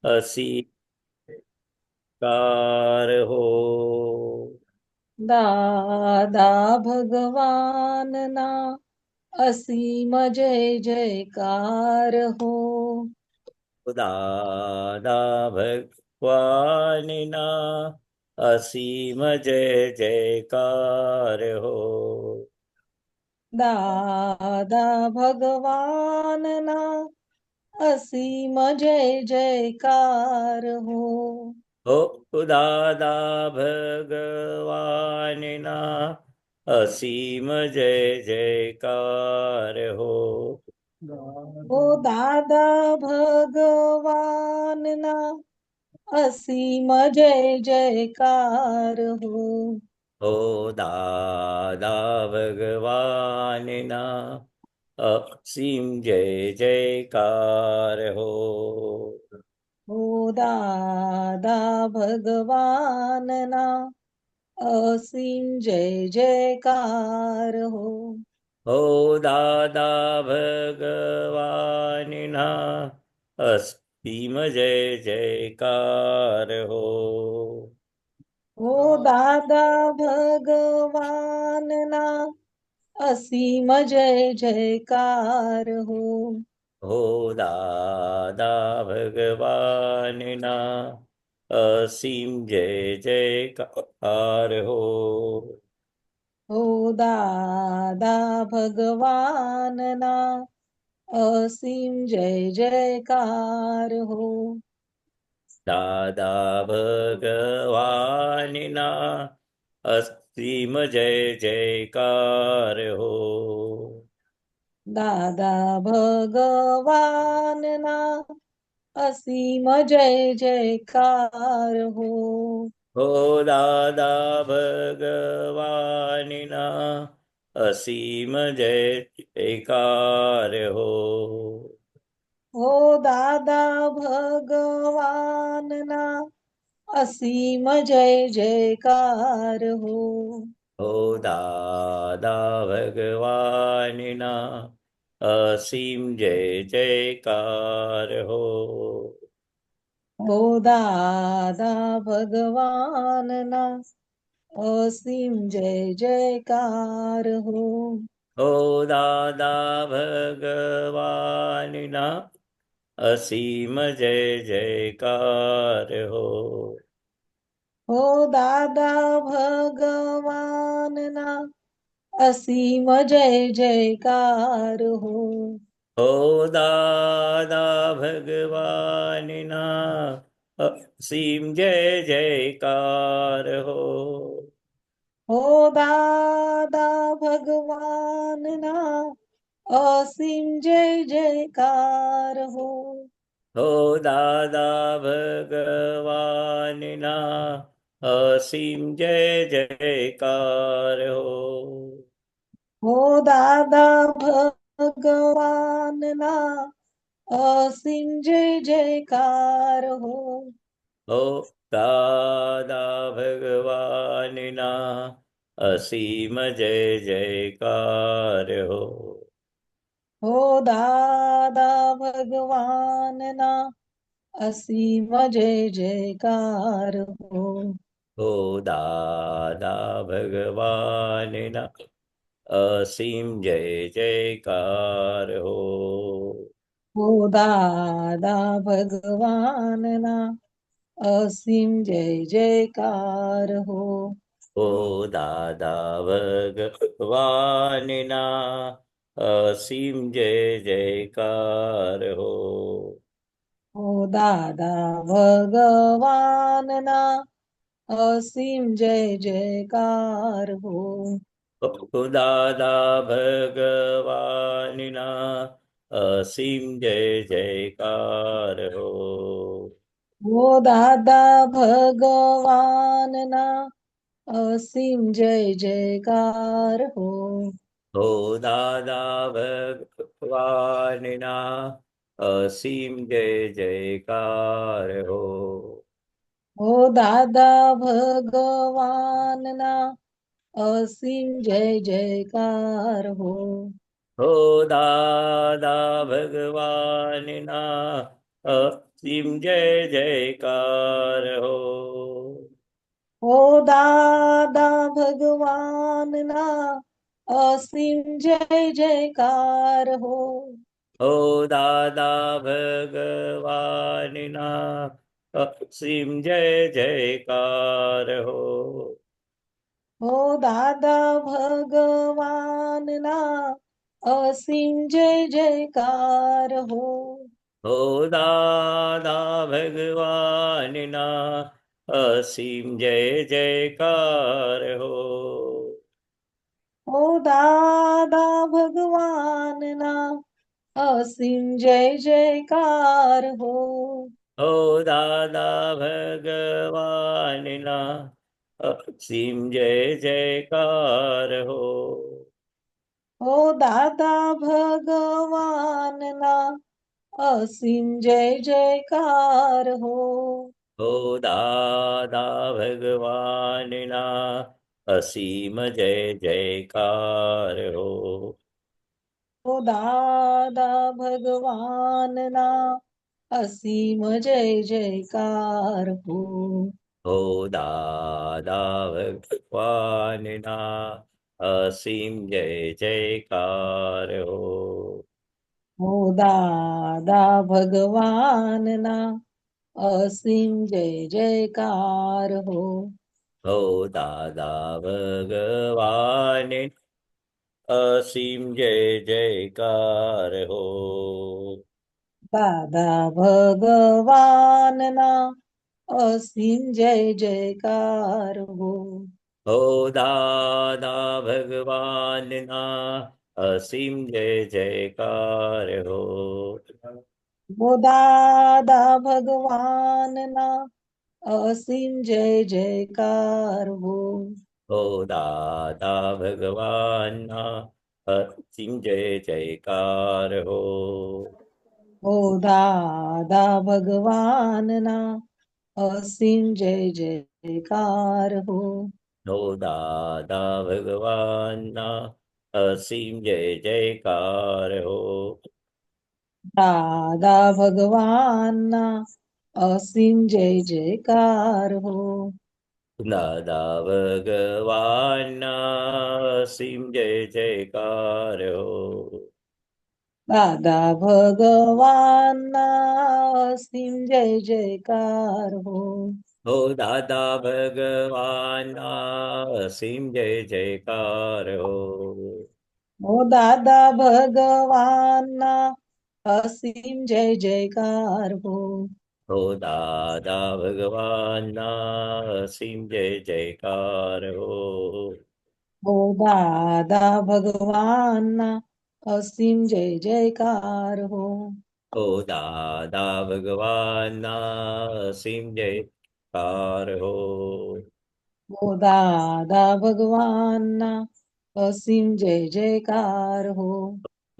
અસી car હો. દાદા ભગવાનના અસીમ જય જયકાર હો. દાદા ભગવાનના અસીમ જય જયકાર હો. દાદા ભગવાનના અસીમ જય જયકાર હો. હો દાદા ભગવાનના અસીમ જય જયકાર હો. ઓ દાદા ભગવાનના અસીમ જય જયકાર હો. હો દાદા ભગવાનના અસીમ જય જયકાર હો. ઓ દાદા ભગવાનના અસીમ જય જયકાર હો. હો દાદા ભગવાનના અસીમ જય જયકાર હો. ઓ દાદા ભગવાનના અસીમ જય જયકાર હો. હો દાદા ભગવાનના અસીમ જય જયકાર હો. ઓ દાદા ભગવાનના અસીમ જય જયકાર હો. દાદા ભગવાનના અસીમ જય જયકાર હો. દાદા ભગવાનના અસીમ જય જયકાર હો. હો દાદા ભગવાનના અસીમ જય જયકાર હો. ઓ દાદા ભગવાનના અસીમ જય જયકાર હો. હો દાદા ભગવાનના અસીમ જય જયકાર હો. ઓ દાદા ભગવાનના અસીમ જય જયકાર હો. હો દાદા ભગવાનના અસીમ જય જયકાર હો. ઓ દાદા ભગવાનના અસીમ જય જયકાર હો. હો દાદા ભગવાનના અસીમ જય જયકાર હો. ઓ દાદા ભગવાનના અસીમ જય જયકાર હો. હો દાદા ભગવાનના અસીમ જય જયકાર હો. ઓ દાદા ભગવાનના અસીમ જય જયકાર હો. હો દાદા ભગવાનના અસીમ જય જયકાર હો. હો દાદા ભગવાનના અસીમ જય જયકાર હો. હો દાદા ભગવાનના અસીમ જય જયકાર હો. હો દાદા ભગવાનના અસીમ જય જયકાર હો. હો દાદા ભગવાનના અસીમ જય જયકાર હો. હો દાદા ભગવાનના અસીમ જય જયકાર હો. હો દાદા ભગવાનના અસીમ જય જયકાર હો. હો દાદા ભગવાનના અસીમ જય જયકાર હો. હો દાદા ભગવાનના અસીમ જય જયકાર હો. હો દાદા ભગવાનના અસીમ જય જયકાર હો. હો દાદા ભગવાનના અસીમ જય જયકાર હો. હો દાદા ભગવાનના અસીમ જય જયકાર હો. હો દાદા ભગવાનના અસીમ જય જયકાર હો. હો દાદા ભગવાનના અસીમ જય જયકાર હો. હો દાદા ભગવાનના અસીમ જય જયકાર હો. હો દાદા ભગવાનના અસીમ જય જયકાર હો. હો દાદા ભગવાનના અસીમ જય જયકાર હો. હો દાદા ભગવાનના અસીમ જય જયકાર હો. હો દાદા ભગવાનના અસીમ જય જયકાર હો. હો દાદા ભગવાનના અસીમ જય જયકાર હો. હો દાદા ભગવાનના અસીમ જય જયકાર હો. હો દાદા ભગવાનના અસીમ જય જયકાર હો. હો દાદા ભગવાન અસીમ જય જયકાર હો. દાદા ભગવાનના અસીમ જય જયકાર હો. હો દાદા ભગવાનના અસીમ જય જયકાર હો. હો દાદા ભગવાનના અસીમ જય જયકાર હો. હો દાદા ભગવાનના અસીમ જય જયકાર હો. હો દાદા ભગવાનના અસીમ જય જયકાર હો. હો દાદા ભગવાનના અસીમ જય જયકાર હો. દાદા ભગવાનના અસીમ જય જયકાર હો. દાદા ભગવાનના અસીમ જય જયકાર હો. દાદા ભગવાનના અસીમ જય જયકાર હો. હો દાદા ભગવાનના અસીમ જય જયકાર હો. હો દાદા ભગવાનના અસીમ જય જયકાર હો. હો દાદા ભગવાનના અસીમ જય જયકાર હો. હો દાદા ભગવાનના અસીમ જય જયકાર હો. હો દાદા ભગવાનના અસીમ જયકાર હો. હો દાદા ભગવાનના અસીમ જય જયકાર હો.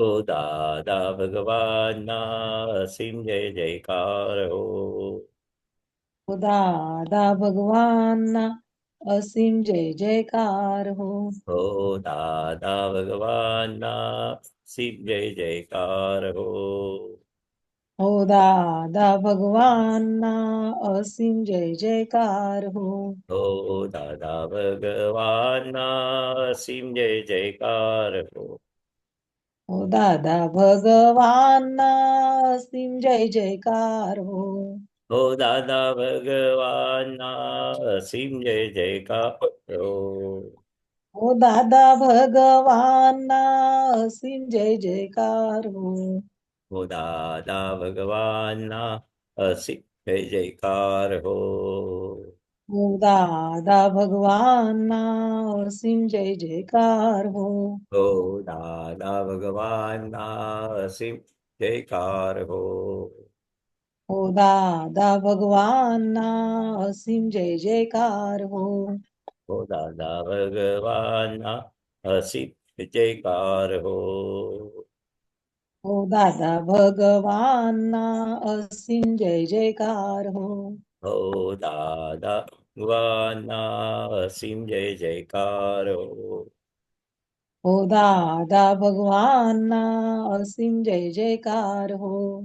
હો દાદા ભગવાનના અસીમ જય જયકાર હો. હો દાદા ભગવાનના અસીમ જય જયકાર હો. હો દાદા ભગવાનના અસીમ જય જયકાર હો. હો દાદા ભગવાનના અસીમ જય જયકાર હો. હો દાદા ભગવાનના અસીમ જય જયકાર હો. હો દાદા ભગવાનના અસીમ જય જયકાર હો. હો દાદા ભગવાનના અસીમ જય જયકાર હો. હો દાદા ભગવાનના અસીમ જય જયકાર હો. હો દાદા ભગવાનના અસીમ જય જયકાર હો. હો દાદા ભગવાનના અસીમ જય જયકાર હો. હો દાદા ભગવાનના અસીમ જયકાર હો. હો દાદા ભગવાનના અસીમ જય જયકાર હો. હો દાદા ભગવાનના અસીમ જયકાર હો. હો દાદા ભગવાનના અસીમ જય જયકાર હો. હો દાદા ભગવાનના અસીમ જય જયકાર હો. હો દાદા ભગવાનના અસીમ જય જયકાર હો.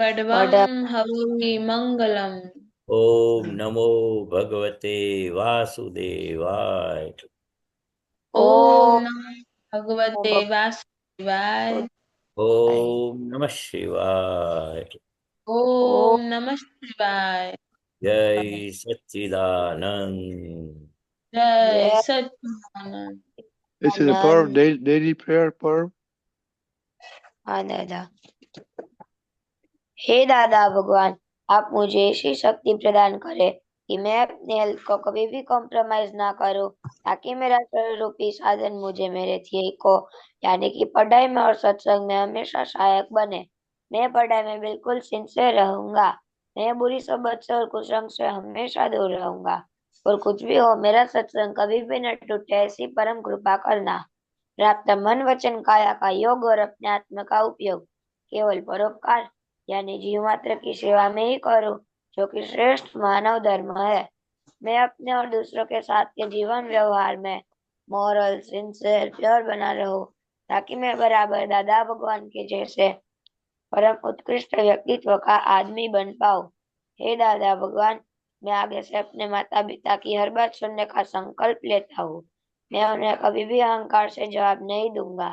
પડવમ હવિ મંગલમ. ઓમ નમો ભગવતે વાસુદેવાય. ઓમ નમઃ ભગવતે વાસુદેવાય. ઓમ નમઃ શિવાય. ઓમ નમઃ શિવાય. જય સચ્ચિદાનંદ. જય સચ્ચિદાનંદ. This is a Parv, daily prayer, Parv. हाँ दादा। हे दादा भगवान, आप मुझे ऐसी शक्ति प्रदान करें कि मैं अपनी हेल्थ को कभी भी कॉम्प्रोमाइज ना करूं, ताकि मेरा शरीर रूपी साधन मुझे मेरे ध्येय को यानी कि पढ़ाई में और सत्संग में हमेशा सहायक बने। मैं पढ़ाई में बिल्कुल सिंसियर रहूंगा। मैं बुरी सोबत से और कुसंग से हमेशा दूर रहूंगा, और कुछ भी हो मेरा सत्संग कभी भी न टूटे, ऐसी परम कृपा करना। प्राप्त मन वचन काया का योग और अपने आत्मा का उपयोग केवल परोपकार यानी जीव मात्र की सेवा में ही करूं, जो कि श्रेष्ठ मानव धर्म है। मैं अपने और दूसरों के साथ के जीवन व्यवहार में मॉरल, सिंसियर, प्योर बना रहूं, ताकि मैं बराबर दादा भगवान के जैसे परम उत्कृष्ट व्यक्तित्व का आदमी बन पाऊं। हे दादा भगवान, मैं आगे से अपने माता पिता की हर बात सुनने का संकल्प लेता हूँ। मैं उन्हें कभी भी अहंकार से जवाब नहीं दूंगा।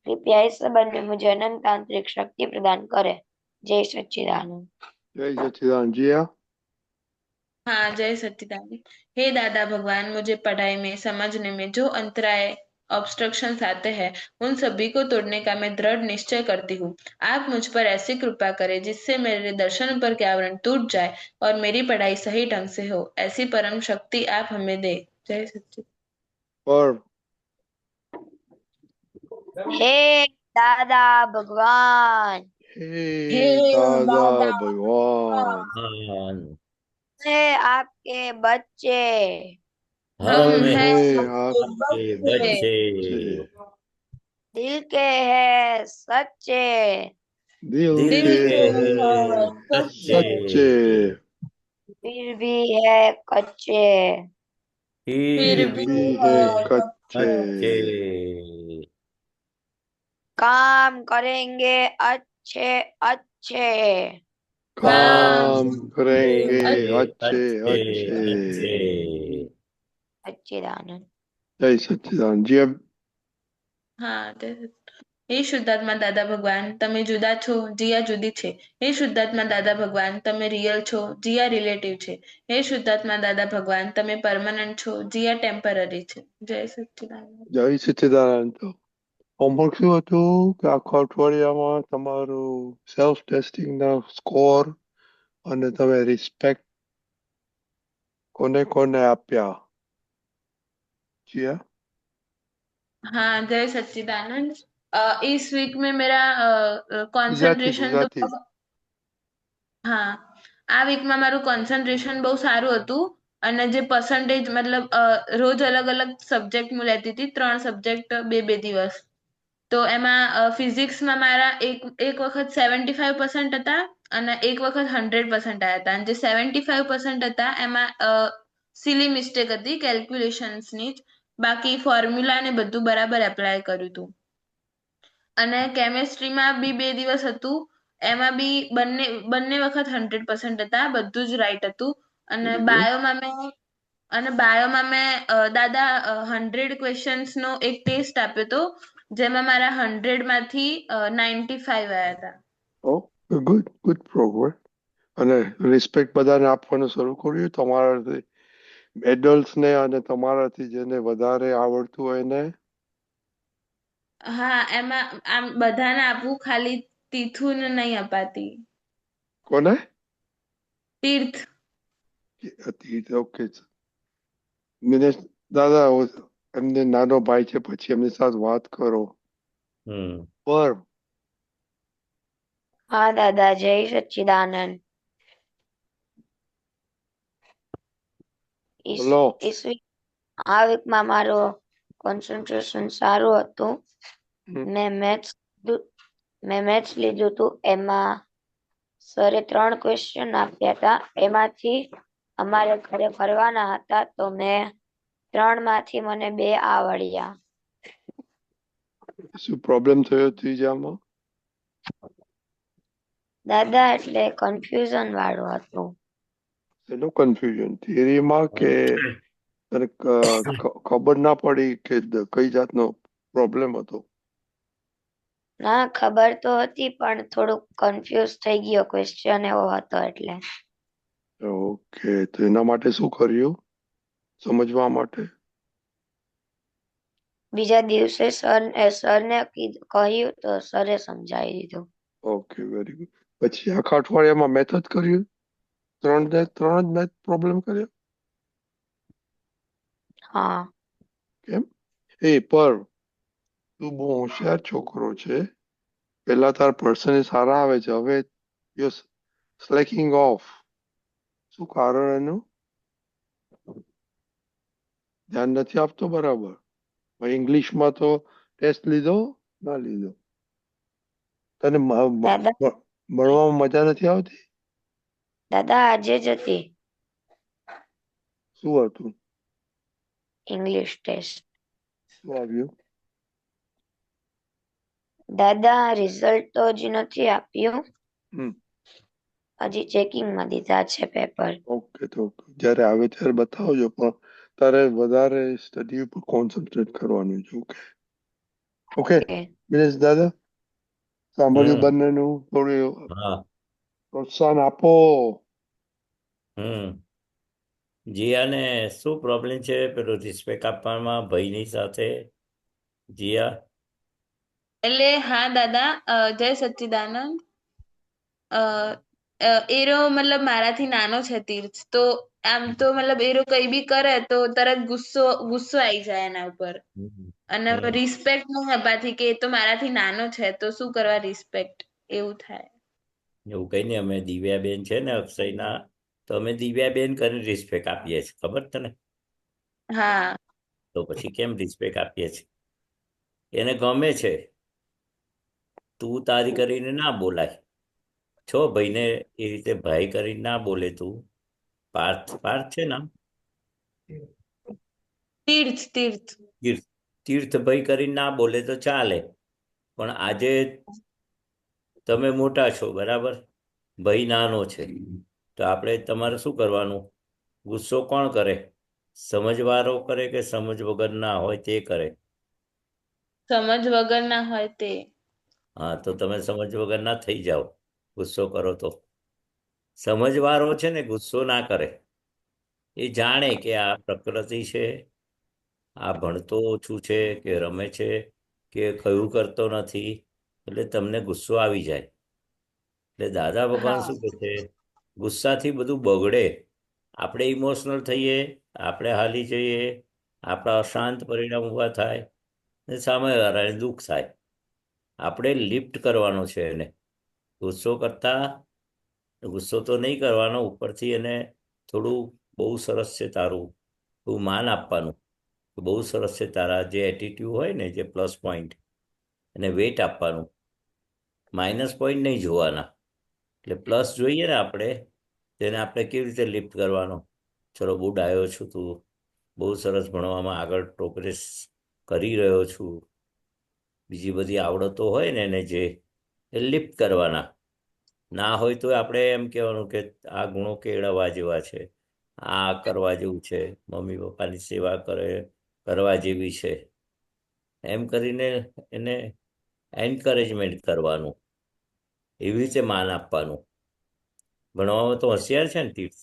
कृपया इस संबंध में मुझे अनंत आंतरिक शक्ति प्रदान करें। जय सच्चिदानंद। Jai Satchidanand. Jia? हाँ, जय सच्चिदानंद। हे दादा भगवान, मुझे पढ़ाई में समझने में जो अंतराय ऑब्स्ट्रक्शंस आते हैं, उन सभी को तोड़ने का मैं दृढ़ निश्चय करती हूँ। आप मुझ पर ऐसी कृपा करें जिससे मेरे दर्शन पर के आवरण टूट जाए और मेरी पढ़ाई सही ढंग से हो। ऐसी परम शक्ति आप हमें दे। जय सच्चिदानंद। Parv. हे दादा भगवान, Hey, Dada Bhagwan. भगवान, मैं आपके बच्चे, हम हम हैं हैं आपके आपके बच्चे, बच्चे, दिल के हैं सच्चे, दिल दिल दिल के के के हैं हैं सच्चे, सच्चे, सच्चे, फिर भी है कच्चे। फिर फिर फिर भी भी भी है है कच्चे। अच्छे, काम करेंगे अच्छे अच्छे, काम काम करेंगे करेंगे अच्छे अच्छे अच्छे। अच्छे। सच्चिदानंद। जय सच्चिदानंद जी। अब હા તે હે શુદ્ધાત્મા દાદા ભગવાન, તમે જુદા છો, જીયા જુદી છે. હે શુદ્ધાત્મા દાદા ભગવાન, તમે રિયલ છો, જીયા રિલેટિવ છે. હે શુદ્ધાત્મા દાદા ભગવાન, તમે પરમનન્ટ છો, જીયા ટેમ્પરરી છે. જય સચ્ચિદાનંદ. જય સચ્ચિદાનંદ. તો હોમવર્ક શું હતું કે આખા અઠવાડિયામાં તમારું સેલ્ફ ટેસ્ટિંગ ના સ્કોર અને તમે રિસ્પેક્ટ કોને કોને આપ્યા? જીયા? हाँ जय सच्चिदानंद। इस वीक में मेरा ગુજરાતી કોન્સન્ટ્રેશન તો ગુજરાતી. હા, આ વીકમાં મારું કોન્સન્ટ્રેશન બહુ સારું હતું. અને જે પર્સન્ટેજ મતલબ રોજ અલગ અલગ સબ્જેક્ટ હું લેતી હતી, 3 સબ્જેક્ટ બે બે દિવસ. તો એમાં ફિઝિક્સમાં મારા એક વખત 75% હતા અને એક વખત 100% આવ્યા હતા. અને જે 75% હતા એમાં સિલી મિસ્ટેક હતી કેલ્ક્યુલેશન્સની જ. બાકી ફોર્મ્યુલા ને બધું બરાબર એપ્લાય કર્યું હતું. અને કેમેસ્ટ્રીમાં બી 2 દિવસ હતું, એમાં બી બંને બંને વખત 100% હતા, બધું જ રાઈટ હતું. અને Very good. બાયોમાં મેં દાદા 100 ક્વેશ્ચન્સ નો એક ટેસ્ટ આપ્યો હતો, જેમાં મારા 100 માંથી 95 આવ્યા હતા. Oh, good progress. અને રિસ્પેક્ટ બધાને આપવાનું શરૂ કર્યું તમારાથી, એડલ્ટ્સ ને અને તમારાથી જેને વધારે આવડતું હોય એને? હા, એમાં આમ બધાને આપવું, ખાલી તીથુને નહીં અપાતી. કોને? તીર્થ. ઓકે. દિનેશ દાદા, એમને નાનો ભાઈ છે, પછી એમની સાથે વાત કરો. પર हाँ दादा, जय सच्चिदानंद। બોલો. इस वीक આ વીકમાં મારું કોન્સન્ટ્રેશન સારું હતું. મેં મેથ્સ લીધું હતું. એમાં સરે 3 ક્વેશ્ચન આપ્યા હતા. એમાંથી અમારે ઘરે કરવાના હતા, તો મેં 3 માંથી મને 2 આવડ્યા. શું પ્રોબ્લેમ થયો ત્રીજામાં? દાદા એટલે કન્ફ્યુઝન વાળું હતું. એનું કન્ફ્યુઝન થિયરીમાં કે તને ખબર ના પડી કે કઈ જાતનો પ્રોબ્લેમ હતો? ના, ખબર તો હતી પણ થોડુંક કન્ફ્યુઝ થઈ ગયો, ક્વેશ્ચન એવો હતો એટલે. ઓકે, તો એના માટે શું કર્યું સમજવા માટે? બીજા દિવસે સરને કહ્યું તો સરે સમજાવી દીધું. Okay, very good. પછી આખા અઠવાડિયામાં મેથડ કર્યું? ત્રણ જ મેથ પ્રોબ્લેમ કર્યા? હા. કેમ? પર તું બહુ હોશિયાર છોકરો છે. પેલા તાર પર્સન્ટેજ સારા આવે છે, હવે યુ સ્લેકિંગ ઓફ. શું કારણ એનું? ધ્યાન નથી આપતો બરાબર. ઇંગ્લિશમાં તો ટેસ્ટ લીધો ના લીધો? તને દાદા ભણવામાં મજા નથી આવતી? દાદા આજે જ હતી શું હતું? English test. શું આવ્યું? દાદા રિઝલ્ટ તો હજી નથી આપ્યું, હમ. હજી ચેકિંગમાં દીધા છે પેપર. ઓકે, તો જ્યારે આવે ત્યારે બતાવજો, પણ તારે વધારે સ્ટડી ઉપર કોન્સન્ટ્રેટ કરવાનું છે. ઓકે ઓકે દિનેશ દાદા, સાંભળ્યું બંનેનું? થોડું હા. પ્રોત્સાહન આપો. જીયાને શું પ્રોબ્લેમ છે પેલું રિસ્પેક્ટ આપવામાં ભાઈની સાથે? જીયા એટલે હા દાદા, જય સચ્ચિદાનંદ. એરો મતલબ મારાથી નાનો છે તીર્થ, તો આમ તો મતલબ એરો કઈ બી કરે તો તરત ગુસ્સો ગુસ્સો આવી જાય એના ઉપર, અને રિસ્પેક્ટ નહીં અપાતી કે એ તો મારાથી નાનો છે તો શું કરવા રિસ્પેક્ટ, એવું થાય. એવું કઈ નહીં, અમે દિવ્યાબેન છે ને અક્ષયના, તો અમે દિવ્યાબેન કરીને રિસ્પેક્ટ આપીએ છીએ, ખબર તને? હા. તો પછી કેમ રિસ્પેક્ટ આપીએ છીએ? એને ગમે છે. તું તારી કરીને ના બોલાય. છો ભાઈને એ રીતે ભાઈ કરીને ના બોલે તું. પાર્થ પાર્થ છે નામ? તીર્થ તીર્થ તીર્થભાઈ કરીને ના બોલે તો ચાલે, પણ આજે તમે મોટા છો બરાબર, ભાઈ નાનો છે, તો આપણે તમારે શું કરવાનું? ગુસ્સો કોણ કરે? સમજવાળો કરે કે સમજ વગર ના હોય તે કરે? સમજ વગર ના હોય તે. હા, તો તમે સમજ વગર ના થઈ જાઓ ગુસ્સો કરો તો. સમજવાળો છે ને ગુસ્સો ના કરે. એ જાણે કે આ પ્રકૃતિ છે, આ ભણતો ઓછું છે કે રમે છે કે કયું કરતો નથી, એટલે તમને ગુસ્સો આવી જાય. એટલે દાદા ભગવાન હા. શું કહે છે? ગુસ્સાથી બધું બગડે. આપણે ઇમોશનલ થઈએ, આપણે હાલી જઈએ, આપણા અશાંત પરિણામ ઊભા થાય ને સામેવાળાને દુઃખ થાય. આપણે લિફ્ટ કરવાનો છે એને. ગુસ્સો તો નહીં કરવાનો, ઉપરથી એને થોડું બહુ સરસ છે તારું, એવું માન આપવાનું. બહુ સરસ છે તારા જે એટીટ્યુડ હોય ને, જે પ્લસ પોઈન્ટ, એને વેટ આપવાનું. માઇનસ પોઈન્ટ નહીં જોવાના. એટલે પ્લસ જોઈએ ને આપણે, તેને આપણે કેવી રીતે લિફ્ટ કરવાનો? ચલો બહુ ડાયો છું તું, બહુ સરસ ભણવામાં આગળ પ્રોગ્રેસ કરી રહ્યો છું, બીજી બધી આવડતો હોય ને એને જે એ લિફ્ટ કરવાના. ના હોય તો આપણે એમ કહેવાનું કે આ ગુણો કેળવવા જેવા છે, આ કરવા જેવું છે, મમ્મી પપ્પાની સેવા કરવા જેવી છે, એમ કરીને એને એન્કરેજમેન્ટ કરવાનું. એવી રીતે માન આપવાનું. ભણવામાં તો હોશિયાર છે ને તીર્થ?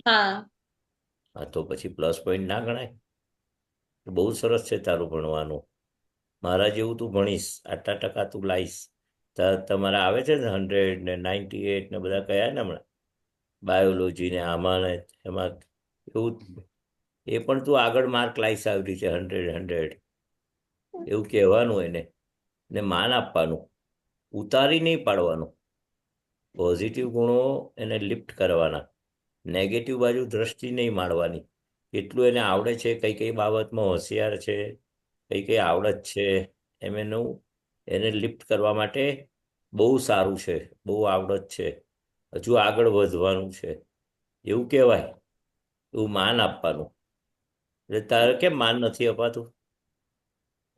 હા. હા, તો પછી પ્લસ પોઈન્ટ ના ગણાય? બહુ સરસ છે તારું ભણવાનું. મારા જેવું તું ભણીશ, આટલા ટકા તું લાવીશ. તમારે આવે છે ને 100 ને 98 ને બધા કયા ને હમણાં, બાયોલોજી ને આમાં ને એમાં, એવું એ પણ તું આગળ માર્ક લાવીશ આવી છે 100 એવું કહેવાનું એને, ને માન આપવાનું. ઉતારી નહીં પાડવાનું. પોઝિટિવ ગુણો એને લિફ્ટ કરવાના, નેગેટિવ બાજુ દ્રષ્ટિ નહીં માણવાની. કેટલું એને આવડે છે, કઈ કઈ બાબતમાં હોશિયાર છે, કઈ કઈ આવડત છે, એમ એનું એને લિફ્ટ કરવા માટે બહુ સારું છે, બહુ આવડત છે, હજુ આગળ વધવાનું છે, એવું કહેવાય. એવું માન આપવાનું. એટલે તારે કેમ માન નથી અપાતું?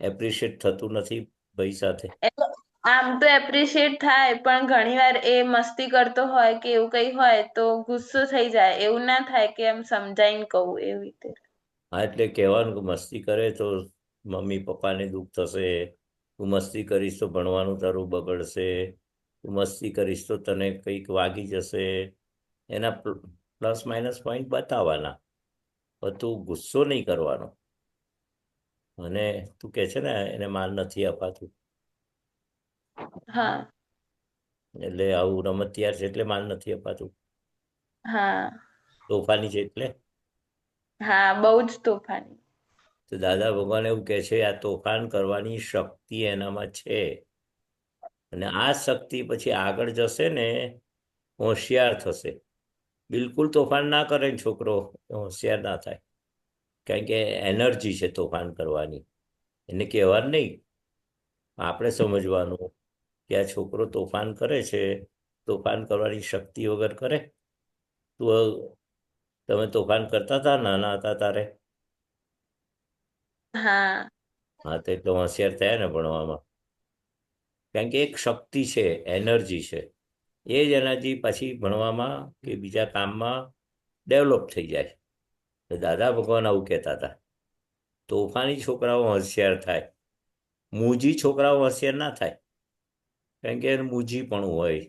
એપ્રિશિએટ થતું નથી ભાઈ સાથે? એટલે આમ તો એપ્રિશિએટ થાય પણ ઘણીવાર એ મસ્તી કરતો હોય કે એવું કઈ હોય તો ગુસ્સો થઈ જાય, એવું ના થાય કે એમ સમજાઈને કહું એવી રીતે. હા, એટલે કહેવાનું કે મસ્તી કરે તો મમ્મી પપ્પાને દુઃખ થશે, તું મસ્તી કરીશ તો ભણવાનું તારું બગડશે, તું મસ્તી કરીશ તો તને કંઈક વાગી જશે, એના પ્લસ માઇનસ પોઈન્ટ બતાવવાના, પણ તું ગુસ્સો નહીં કરવાનો. અને તું કહે છે ને એને માન નથી અપાતું, હા એટલે આવું રમતિયાર છે એટલે માન નથી અપાતું, હા તોફાની છે એટલે. હા, બહુ જ તોફાની. તો દાદા ભગવાન એવું કહે છે આ તોફાન કરવાની શક્તિ એનામાં છે, અને આ શક્તિ પછી આગળ જશે ને હોશિયાર થશે. બિલકુલ તોફાન ના કરે ને છોકરો હોશિયાર ના થાય, કારણ કે એનર્જી છે તોફાન કરવાની, એને કહેવાનું નહીં, આપણે સમજવાનું કે આ છોકરો તોફાન કરે છે, તોફાન કરવાની શક્તિ વગર કરે. તું તમે તોફાન કરતા હતા નાના હતા તારે? હા હા, તો એટલે હોશિયાર થયા ને ભણવામાં, કારણ કે એક શક્તિ છે, એનર્જી છે, એ જ એનર્જી પછી ભણવામાં કે બીજા કામમાં ડેવલપ થઈ જાય. તો દાદા ભગવાન આવું કહેતા હતા તોફાની છોકરાઓ હોશિયાર થાય, મૂજી છોકરાઓ હોશિયાર ના થાય, કારણ કે મૂજી પણ હોય,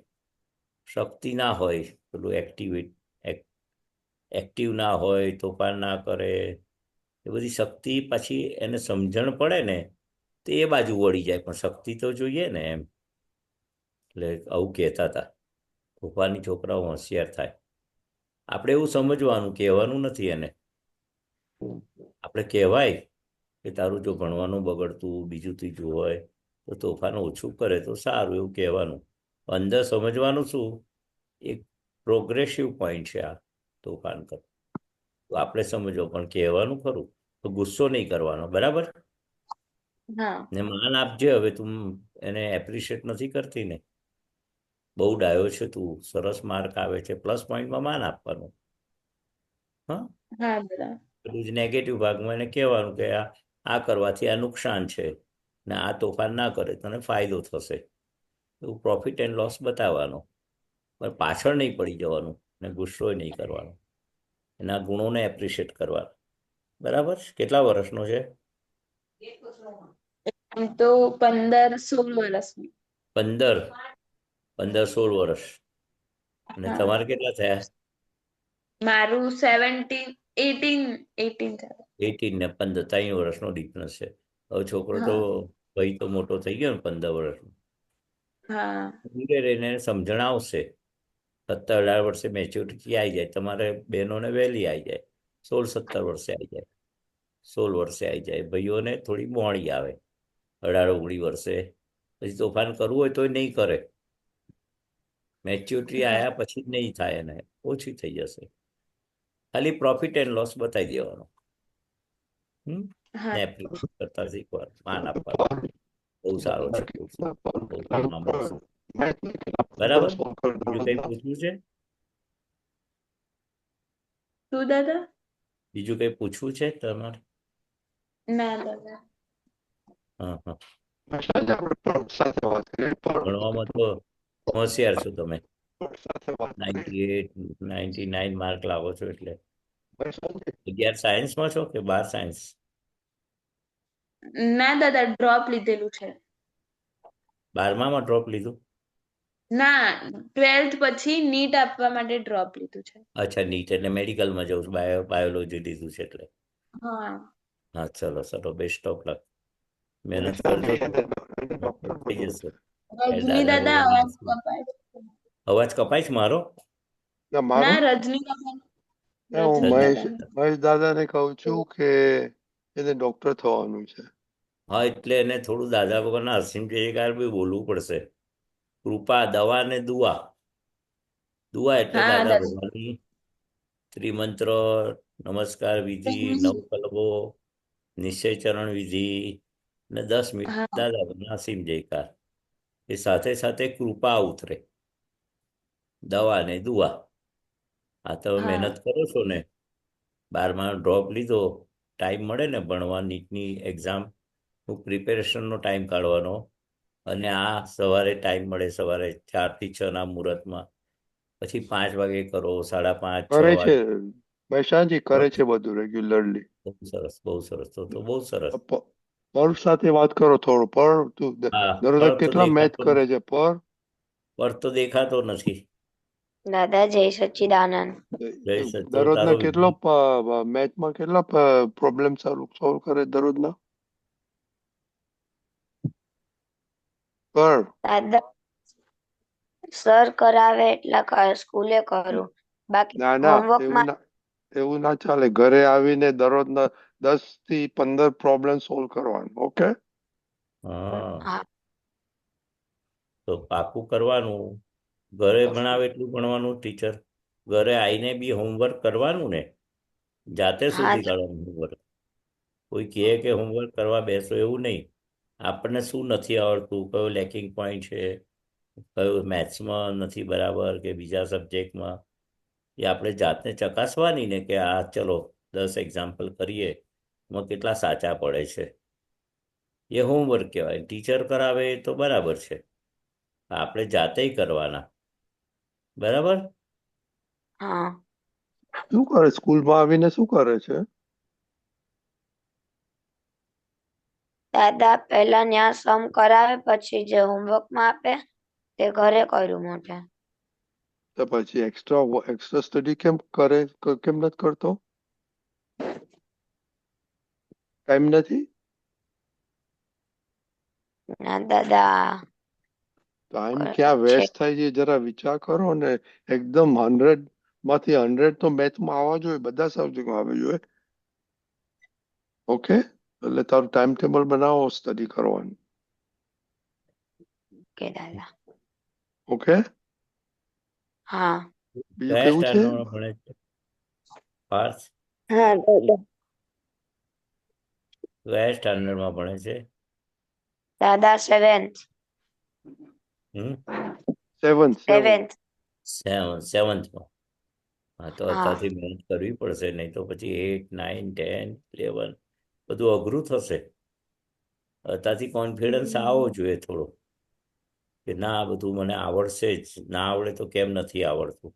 શક્તિ ના હોય, પેલું એક્ટિવ ના હોય, તોફાન ના કરે, એ બધી શક્તિ પછી એને સમજણ પડે ને તો એ બાજુ વળી જાય, પણ શક્તિ તો જોઈએ ને એમ. એટલે આવું કહેતા હતા તોફાની છોકરાઓ હોશિયાર થાય. આપણે એવું સમજવાનું, કહેવાનું નથી એને. આપણે કહેવાય કે તારું જો ભણવાનું બગડતું બીજું ત્રીજું હોય તો તોફાન ઓછું કરે તો સારું, એવું કહેવાનું. અંદર સમજવાનું શું, એક પ્રોગ્રેસિવ પોઈન્ટ છે આ તોફાન કર, તો આપણે સમજો, પણ કહેવાનું ખરું, તો ગુસ્સો નહીં કરવાનો, બરાબર હા ને. માન આપજે, હવે તું એને એપ્રિશિએટ નથી કરતી ને, બહુ ડાયો છે તું, સરસ માર્ક આવે છે, પ્લસ પોઈન્ટમાં માન આપવાનું. હા, હા બરાબર. પેલું જ નેગેટિવ ભાગમાં એને કહેવાનું કે આ કરવાથી આ નુકસાન છે ને આ તોફાન ના કરે તને ફાયદો થશે, એવું પ્રોફિટ એન્ડ લોસ બતાવવાનો, પણ પાછળ નહીં પડી જવાનું ને ગુસ્સો નહીં કરવાનો, એના ગુણોને એપ્રિશિએટ કરવાના. બરાબર. કેટલા વર્ષનો છે? એમ તો 15-16 વર્ષની. 15-16 વર્ષ. અને હા, તમારે કેટલા થયા? મારું 18 18 ને 15, 3 વર્ષનો ડિફરન્સ છે. હવે છોકરો તો હા ભાઈ તો મોટો થઈ ગયો ને 15 વર્ષનો, હા ધીરે રહીને સમજણ આવશે. 17-18 વર્ષે મેચ્યોરિટી આવી જાય, તમારે બહેનોને વહેલી આવી જાય, 16-17 વર્ષે આવી જાય, 16 વર્ષે આવી જાય. ભાઈઓને થોડી મોડી આવે, 18-19 વર્ષે. પછી તોફાન કરવું હોય તો નહીં કરે, મેચ્યોરિટી હા આવ્યા પછી નહીં થાય, એને ઓછી થઈ જશે. ખાલી પ્રોફિટ એન્ડ લોસ બતાવી દેવાનો. હા ને એપ્રિશિએટ કરતા શીખવાનું, માન આપવાનું. બહુ સારો છે, બહુ સારો, બહુ કામમાં મળશે. બરાબર. બીજું કંઈ પૂછવું છે? શું દાદા? બીજું કંઈ પૂછવું છે તમારે? ના દાદા. હા હા, ભણવામાં તો હોશિયાર છો તમે, 98 99 માર્ક લાવો છો, એટલે 11 સાયન્સમાં છો કે 12 સાયન્સ? ના દાદા, ડ્રોપ લીધેલું છે. 12માં ડ્રોપ લીધું? ના, 12th પછી નીટ આપવા માટે ડ્રોપ લીધું છે. અચ્છા, નીટ એટલે મેડિકલમાં જવું છું, બાયોલોજી લીધું છે એટલે. હા હા, ચલો ચલો, બેસ્ટ ઓફ લક. મહેનત કરજો તો થઈ જશે. રજની દાદા દાદા, ભગવાન અવાજ કપાય છે. અવાજ કપાય છે મારો? ના, ના, મારો રજની દાદા. હું રજની રજની. દાદા. મહેશ દાદાને કહું છું કે એને ડોક્ટર થવાનું છે. હા, એટલે એને થોડું દાદા ભગવાનના અસીમ જયકાર બી બોલવું પડશે. કૃપા, દવા ને દુઆ. દુઆ એટલે હા દાદા દાદા. ભગવાનની ત્રિમંત્ર, નમસ્કાર વિધિ, નવકલ્પો, નિશ્ચય ચરણ વિધિ ને 10 મિનિટ હા દાદા ભગવાનના અસીમ જયકાર. એ સાથે સાથે કૃપા ઉતરે, દવા ને દુઆ. આ તમે હા મહેનત કરો છો ને, 12માં ડ્રોપ લીધો, ટાઈમ મળે ને ભણવા, નીટની એક્ઝામ પ્રિપેરેશનનો ટાઈમ કાઢવાનો, અને આ સવારે ટાઈમ મળે સવારે 4 થી 6 ના મુહૂર્તમાં, પછી 5 વાગે કરો, 5:30, 6 કરે છે વાગે. મહેશાજી, કરે છે બધું રેગ્યુલરલી. બહુ સરસ, તો બહુ સરસ. પર સાથે વાત કરો થોડું. પર તું હા, દરરોજ પર તો કેટલા મેચ દેખાતો કરે નથી. છે? પર પર તો દેખાતો નથી. દાદા જય સચ્ચિદાનંદ. જય સચ. તો દરરોજના તારો કેટલો મેચમાં કેટલા પ્રોબ્લેમ સોલ્વ કરે દરરોજના? પર દાદા સર કરાવે એટલા સ્કૂલે કરું, બાકી ના ના, હોમવર્કમાં એવું ના ચાલે. ઘરે આવીને દરરોજના 10 થી 15 પ્રોબ્લેમ સોલ્વ કરવાનું. ઓકે? હા, હા તો પાકું કરવાનું. ઘરે ભણાવે એટલું ભણવાનું ટીચર, ઘરે આવીને બી હોમવર્ક કરવાનું ને, જાતે હા શોધી કાઢવાનું હોમવર્ક. કોઈ કહે કે હોમવર્ક કરવા બેસો એવું નહીં. આપણને શું નથી આવડતું, કયો લેકિંગ પોઈન્ટ છે, કયું મેથ્સમાં નથી બરાબર કે બીજા સબ્જેક્ટમાં, એ આપણે જાતને ચકાસવાની ને કે આ ચલો 10 એક્ઝામ્પલ કરીએ, એમાં કેટલા સાચા પડે છે. એ હોમવર્ક કહેવાય. ટીચર કરાવે તો બરાબર છે, આપણે જાતે કરવાના. બરાબર. હા શું કરે સ્કૂલમાં આવીને? શું કરે છે? દાદા પહેલા ત્યાં સમ કરાવે, પછી જે હોમવર્કમાં આપે તે ઘરે કરું મોટે. તો પછી એક્સ્ટ્રા સ્ટડી કેમ કરે? કેમ નથી કરતો? ટાઈમ નથી? ના દાદા ટાઈમ કરે ક્યાં છે. વેસ્ટ થાય છે જરા વિચાર કરો ને. એકદમ 100 માંથી 100 તો મેથમાં આવવા જોઈએ, બધા સબ્જેક્ટમાં આવવા જોઈએ. ઓકે? એટલે તારું ટાઈમ ટેબલ બનાવો સ્ટડી કરવાનું. ઓકે દાદા. ઓકે? હા બીજું કયા કેવું છે? સ્ટાન્ડર્ડમાં ભણે છે પાર્થ? હા દાદા. કયા સ્ટાન્ડર્ડમાં ભણે છે? દાદા 7th. હમ, 7th. 7th માં. હા, તો હા અત્યારથી મહેનત કરવી પડશે, નહીં તો પછી 8, 9, 10, 11 બધું અઘરું થશે. અત્યારથી કોન્ફિડન્સ આવવો જોઈએ થોડો, કે ના આ બધું મને આવડશે જ. ના આવડે તો કેમ નથી આવડતું,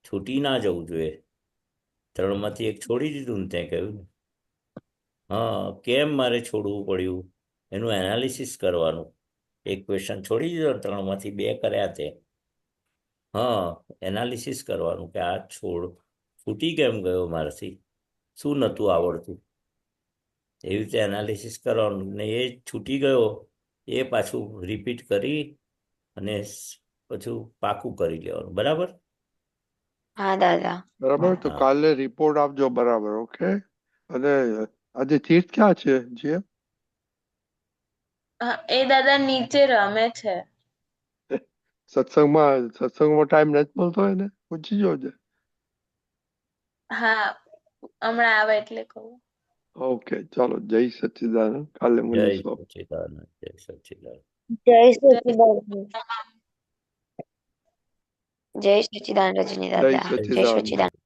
છૂટી ના જવું જોઈએ. 3માંથી 1 છોડી દીધું ને ત્યાં કહ્યું ને. હા, કેમ મારે છોડવું પડ્યું એનું એનાલિસિસ કરવાનું. એક ક્વેશ્ચન છોડી દીધો, 3માંથી 2 કર્યા તે. હા, એનાલિસિસ કરવાનું કે આ છૂટી કેમ ગયો મારાથી, શું નહોતું આવડતું. એવી રીતે એનાલિસિસ કરવાનું ને એ છૂટી ગયો એ પાછું રિપીટ કરી અને પાછું પાકું કરી લેવાનું. બરાબર. હા દાદા. બરાબર. તો હા, કાલે રિપોર્ટ આપજો. બરાબર. ઓકે? અને આજે તીર્થ ક્યાં છે? જે હા, એ દાદા નીચે રમે છે. સત્સંગમાં ટાઈમ નથી મળતો એને? પૂછી જોજે. હા, હમણાં આવે એટલે કહું. ઓકે, ચાલો. જય સચ્ચિદાનંદ. કાલે જય મળીશું. સચ્ચિદાનંદ, જય સચ્ચિદાનંદ. જય સચ્ચિદાનંદ. જય સચ્ચિદાનંદ રજની જય દાદા. જય સચ્ચિદાનંદ. સચ્ચિદાનંદ.